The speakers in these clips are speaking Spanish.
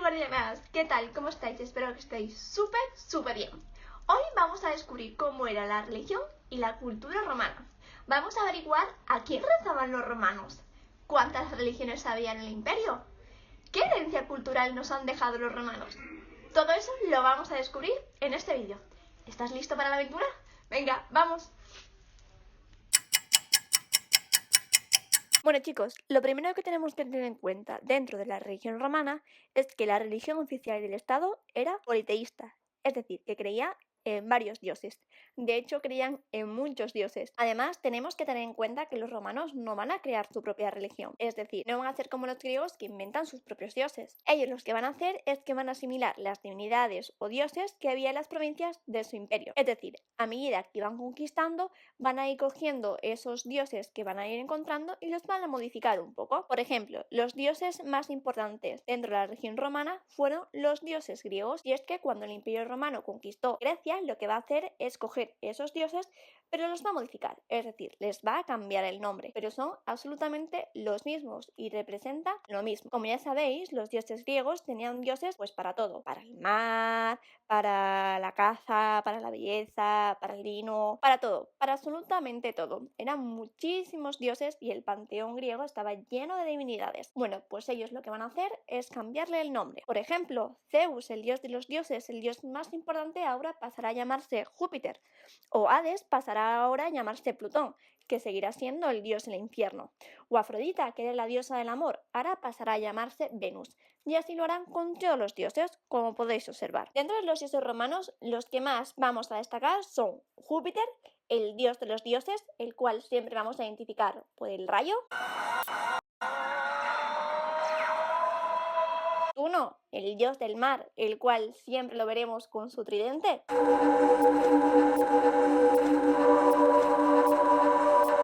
guardianas, ¿qué tal? ¿Cómo estáis? Espero que estéis súper bien. Hoy vamos a descubrir cómo era la religión y la cultura romana. Vamos a averiguar a quién rezaban los romanos, cuántas religiones había en el imperio, qué herencia cultural nos han dejado los romanos. Todo eso lo vamos a descubrir en este vídeo. ¿Estás listo para la aventura? Venga, vamos. Bueno chicos, lo primero que tenemos que tener en cuenta dentro de la religión romana es que la religión oficial del Estado era politeísta, es decir, que creía en varios dioses. De hecho, creían en muchos dioses. Además, tenemos que tener en cuenta que los romanos no van a crear su propia religión, es decir, no van a ser como los griegos que inventan sus propios dioses. Ellos lo que van a hacer es que van a asimilar las divinidades o dioses que había en las provincias de su imperio. Es decir, a medida que van conquistando, van a ir cogiendo esos dioses que van a ir encontrando y los van a modificar un poco. Por ejemplo, los dioses más importantes dentro de la región romana fueron los dioses griegos, y es que cuando el imperio romano conquistó Grecia, lo que va a hacer es coger esos dioses, pero los va a modificar, es decir, les va a cambiar el nombre, pero son absolutamente los mismos y representan lo mismo. Como ya sabéis, los dioses griegos tenían dioses pues para todo, para el mar, para la caza, para la belleza, para el vino, para todo, para absolutamente todo. Eran muchísimos dioses y el panteón griego estaba lleno de divinidades. Bueno, pues ellos lo que van a hacer es cambiarle el nombre. Por ejemplo, Zeus, el dios de los dioses, el dios más importante, ahora pasará a llamarse Júpiter, o Hades pasará ahora a llamarse Plutón, que seguirá siendo el dios del infierno, o Afrodita, que era la diosa del amor, ahora pasará a llamarse Venus, y así lo harán con todos los dioses, como podéis observar. Dentro de los dioses romanos, los que más vamos a destacar son Júpiter, el dios de los dioses, el cual siempre vamos a identificar por el rayo. Neptuno, el dios del mar, el cual siempre lo veremos con su tridente.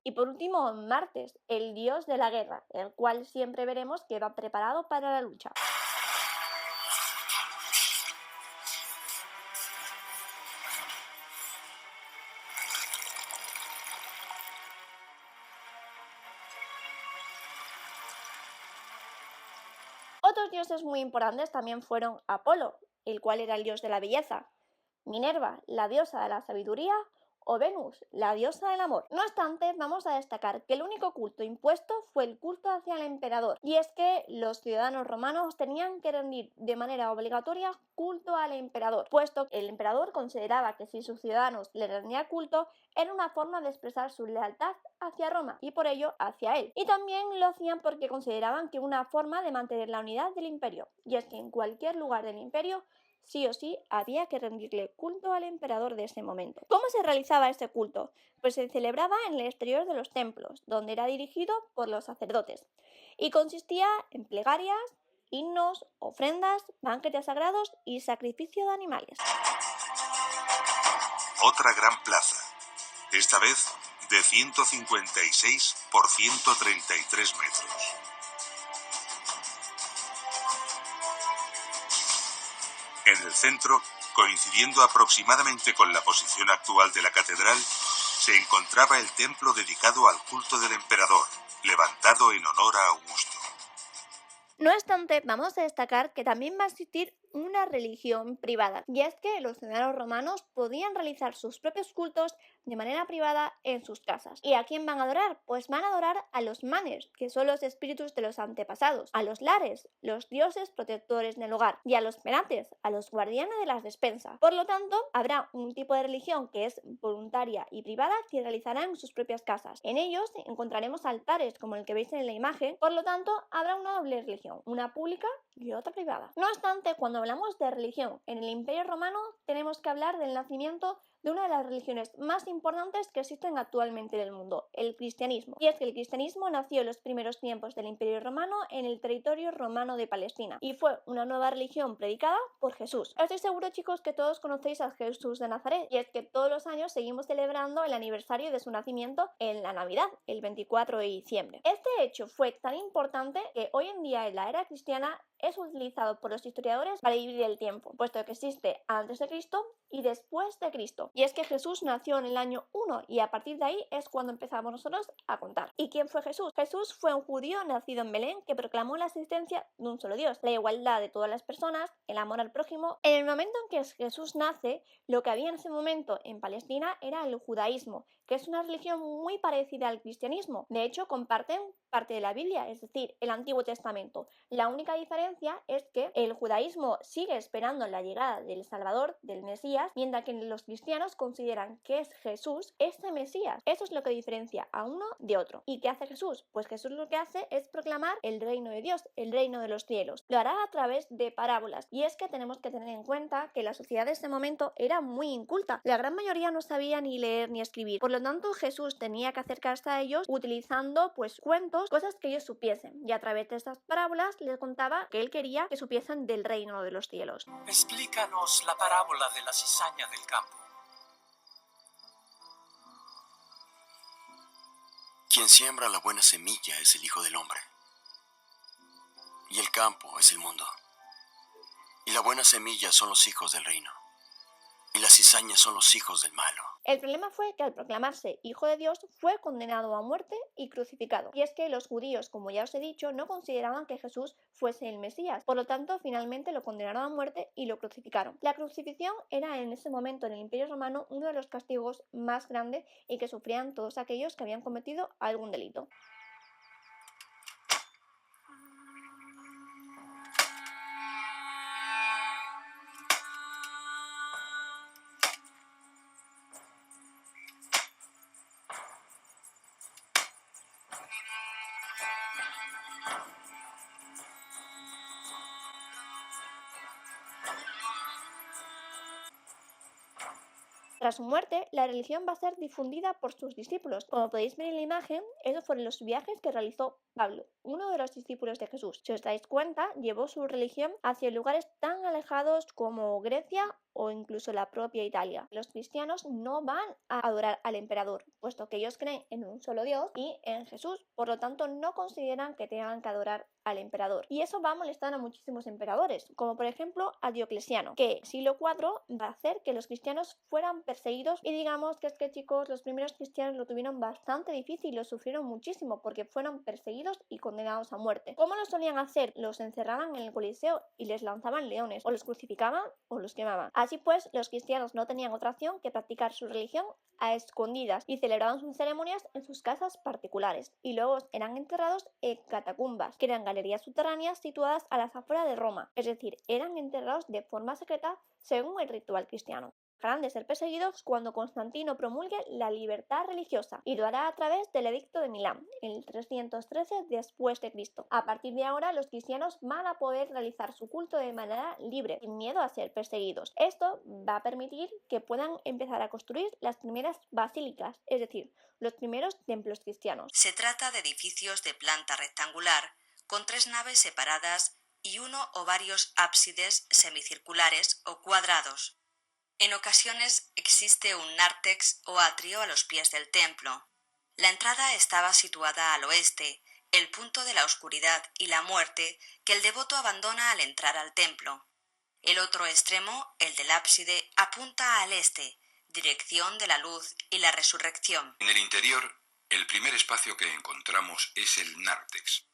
Y por último, Marte, el dios de la guerra, el cual siempre veremos que va preparado para la lucha. Otros dioses muy importantes también fueron Apolo, el cual era el dios de la belleza, Minerva, la diosa de la sabiduría, o Venus, la diosa del amor. No obstante, vamos a destacar que el único culto impuesto fue el culto hacia el emperador, y es que los ciudadanos romanos tenían que rendir de manera obligatoria culto al emperador, puesto que el emperador consideraba que si sus ciudadanos le rendían culto era una forma de expresar su lealtad hacia Roma y por ello hacia él. Y también lo hacían porque consideraban que una forma de mantener la unidad del imperio, y es que en cualquier lugar del imperio sí o sí había que rendirle culto al emperador de ese momento. ¿Cómo se realizaba este culto? Pues se celebraba en el exterior de los templos, donde era dirigido por los sacerdotes, y consistía en plegarias, himnos, ofrendas, banquetes sagrados y sacrificio de animales. Otra gran plaza, esta vez de 156 por 133 metros. En el centro, coincidiendo aproximadamente con la posición actual de la catedral, se encontraba el templo dedicado al culto del emperador, levantado en honor a Augusto. No obstante, vamos a destacar que también va a existir una religión privada, y es que los ciudadanos romanos podían realizar sus propios cultos de manera privada en sus casas. ¿Y a quién van a adorar? Pues van a adorar a los manes, que son los espíritus de los antepasados, a los lares, los dioses protectores del hogar, y a los penates, a los guardianes de las despensas. Por lo tanto, habrá un tipo de religión que es voluntaria y privada que realizarán en sus propias casas. En ellos encontraremos altares como el que veis en la imagen, por lo tanto habrá una doble religión, una pública y otra privada. No obstante, cuando hablamos de religión en el Imperio Romano, tenemos que hablar del nacimiento de una de las religiones más importantes que existen actualmente en el mundo, el cristianismo. Y es que el cristianismo nació en los primeros tiempos del Imperio Romano en el territorio romano de Palestina y fue una nueva religión predicada por Jesús. Estoy seguro, chicos, que todos conocéis a Jesús de Nazaret, y es que todos los años seguimos celebrando el aniversario de su nacimiento en la Navidad, el 24 de diciembre. Este hecho fue tan importante que hoy en día, en la era cristiana, es utilizado por los historiadores para dividir el tiempo, puesto que existe antes de Cristo y después de Cristo. Y es que Jesús nació en el año 1 y a partir de ahí es cuando empezamos nosotros a contar. ¿Y quién fue Jesús? Jesús fue un judío nacido en Belén que proclamó la existencia de un solo Dios, la igualdad de todas las personas, el amor al prójimo. En el momento en que Jesús nace, lo que había en ese momento en Palestina era el judaísmo, que es una religión muy parecida al cristianismo. De hecho, comparten parte de la Biblia, es decir, el Antiguo Testamento. La única diferencia es que el judaísmo sigue esperando la llegada del Salvador, del Mesías, mientras que los cristianos consideran que es Jesús este Mesías. Eso es lo que diferencia a uno de otro. ¿Y qué hace Jesús? Pues Jesús lo que hace es proclamar el reino de Dios, el reino de los cielos. Lo hará a través de parábolas. Y es que tenemos que tener en cuenta que la sociedad de ese momento era muy inculta. La gran mayoría no sabía ni leer ni escribir. Por lo tanto, Jesús tenía que acercarse a ellos utilizando pues cuentos, cosas que ellos supiesen. Y a través de estas parábolas les contaba que él quería que supiesen del reino de los cielos. Explícanos la parábola de la cizaña del campo. Quien siembra la buena semilla es el Hijo del Hombre. Y el campo es el mundo. Y la buena semilla son los hijos del reino. Y las cizañas son los hijos del malo. El problema fue que al proclamarse hijo de Dios fue condenado a muerte y crucificado. Y es que los judíos, como ya os he dicho, no consideraban que Jesús fuese el Mesías. Por lo tanto, finalmente lo condenaron a muerte y lo crucificaron. La crucifixión era en ese momento en el Imperio Romano uno de los castigos más grandes y que sufrían todos aquellos que habían cometido algún delito. Tras su muerte, la religión va a ser difundida por sus discípulos. Como podéis ver en la imagen, esos fueron los viajes que realizó Pablo, uno de los discípulos de Jesús. Si os dais cuenta, llevó su religión hacia lugares tan alejados como Grecia o incluso la propia Italia. Los cristianos no van a adorar al emperador, puesto que ellos creen en un solo Dios y en Jesús. Por lo tanto, no consideran que tengan que adorar al emperador. Y eso va a molestar a muchísimos emperadores, como por ejemplo a Diocleciano, que siglo IV va a hacer que los cristianos fueran perseguidos. Y digamos que es que, chicos, los primeros cristianos lo tuvieron bastante difícil, lo sufrieron muchísimo porque fueron perseguidos y condenados a muerte. ¿Cómo lo solían hacer? Los encerraban en el Coliseo y les lanzaban leones, o los crucificaban o los quemaban. Así pues, los cristianos no tenían otra opción que practicar su religión a escondidas y celebraban sus ceremonias en sus casas particulares y luego eran enterrados en catacumbas, que eran galerías subterráneas situadas a las afueras de Roma, es decir, eran enterrados de forma secreta según el ritual cristiano. Dejarán de ser perseguidos cuando Constantino promulgue la libertad religiosa y lo hará a través del Edicto de Milán, en el 313 después de Cristo. A partir de ahora, los cristianos van a poder realizar su culto de manera libre, sin miedo a ser perseguidos. Esto va a permitir que puedan empezar a construir las primeras basílicas, es decir, los primeros templos cristianos. Se trata de edificios de planta rectangular, con 3 naves separadas y uno o varios ábsides semicirculares o cuadrados. En ocasiones existe un nártex o atrio a los pies del templo. La entrada estaba situada al oeste, el punto de la oscuridad y la muerte que el devoto abandona al entrar al templo. El otro extremo, el del ábside, apunta al este, dirección de la luz y la resurrección. En el interior, el primer espacio que encontramos es el nártex,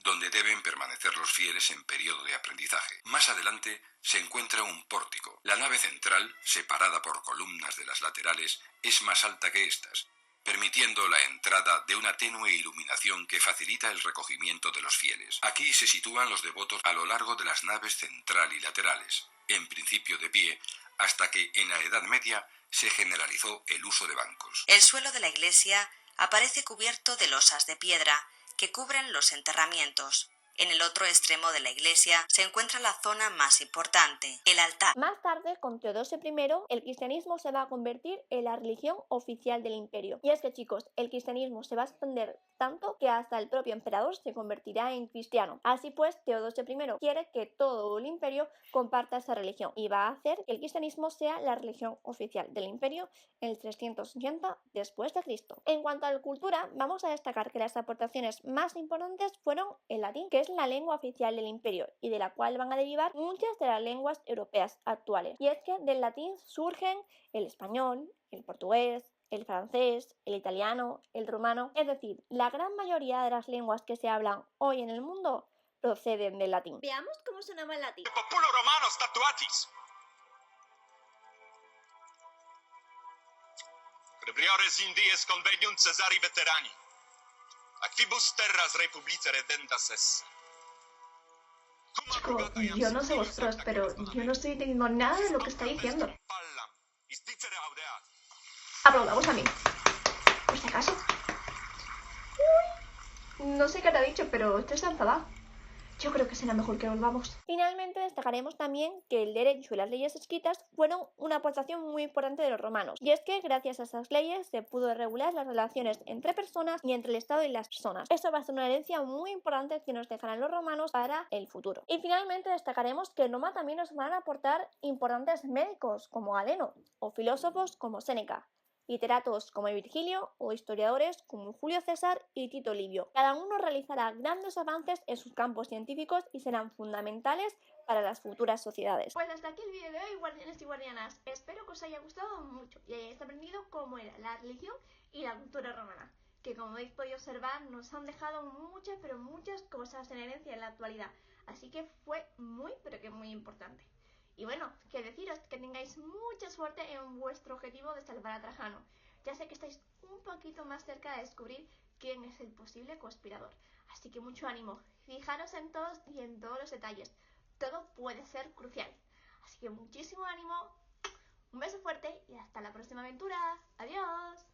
donde deben permanecer los fieles en periodo de aprendizaje. Más adelante se encuentra un pórtico. La nave central, separada por columnas de las laterales, es más alta que estas, permitiendo la entrada de una tenue iluminación que facilita el recogimiento de los fieles. Aquí se sitúan los devotos a lo largo de las naves central y laterales, en principio de pie, hasta que en la Edad Media se generalizó el uso de bancos. El suelo de la iglesia aparece cubierto de losas de piedra que cubren los enterramientos. En el otro extremo de la iglesia se encuentra la zona más importante, el altar. Más tarde, con Teodosio I, el cristianismo se va a convertir en la religión oficial del imperio. Y es que, chicos, el cristianismo se va a extender tanto que hasta el propio emperador se convertirá en cristiano. Así pues, Teodosio I quiere que todo el imperio comparta esa religión y va a hacer que el cristianismo sea la religión oficial del imperio en el 380 después de Cristo. En cuanto a la cultura, vamos a destacar que las aportaciones más importantes fueron el latín, que es la lengua oficial del imperio y de la cual van a derivar muchas de las lenguas europeas actuales. Y es que del latín surgen el español, el portugués, el francés, el italiano, el rumano, es decir, la gran mayoría de las lenguas que se hablan hoy en el mundo proceden del latín. Veamos cómo sonaba el latín. Populo romano statuatis. Rebriores in dies conveniunt Caesari veterani. Actibus terras republica redentas es. Chico, yo no sé vosotros, pero yo no estoy entendiendo nada de lo que está diciendo. Aplaudamos a mí. Por si acaso. No sé qué te ha dicho, pero este está enfadado. Yo creo que será mejor que volvamos. Finalmente destacaremos también que el derecho y las leyes escritas fueron una aportación muy importante de los romanos. Y es que gracias a esas leyes se pudo regular las relaciones entre personas y entre el Estado y las personas. Eso va a ser una herencia muy importante que nos dejarán los romanos para el futuro. Y finalmente destacaremos que en Roma también nos van a aportar importantes médicos como Galeno o filósofos como Séneca, literatos como Virgilio o historiadores como Julio César y Tito Livio. Cada uno realizará grandes avances en sus campos científicos y serán fundamentales para las futuras sociedades. Pues hasta aquí el vídeo de hoy, guardianes y guardianas. Espero que os haya gustado mucho y hayáis aprendido cómo era la religión y la cultura romana, que como habéis podido observar nos han dejado muchas, pero muchas cosas en herencia en la actualidad. Así que fue muy, pero que muy importante. Y bueno, que deciros que tengáis mucha suerte en vuestro objetivo de salvar a Trajano. Ya sé que estáis un poquito más cerca de descubrir quién es el posible conspirador. Así que mucho ánimo. Fijaros en todos y en todos los detalles. Todo puede ser crucial. Así que muchísimo ánimo. Un beso fuerte y hasta la próxima aventura. ¡Adiós!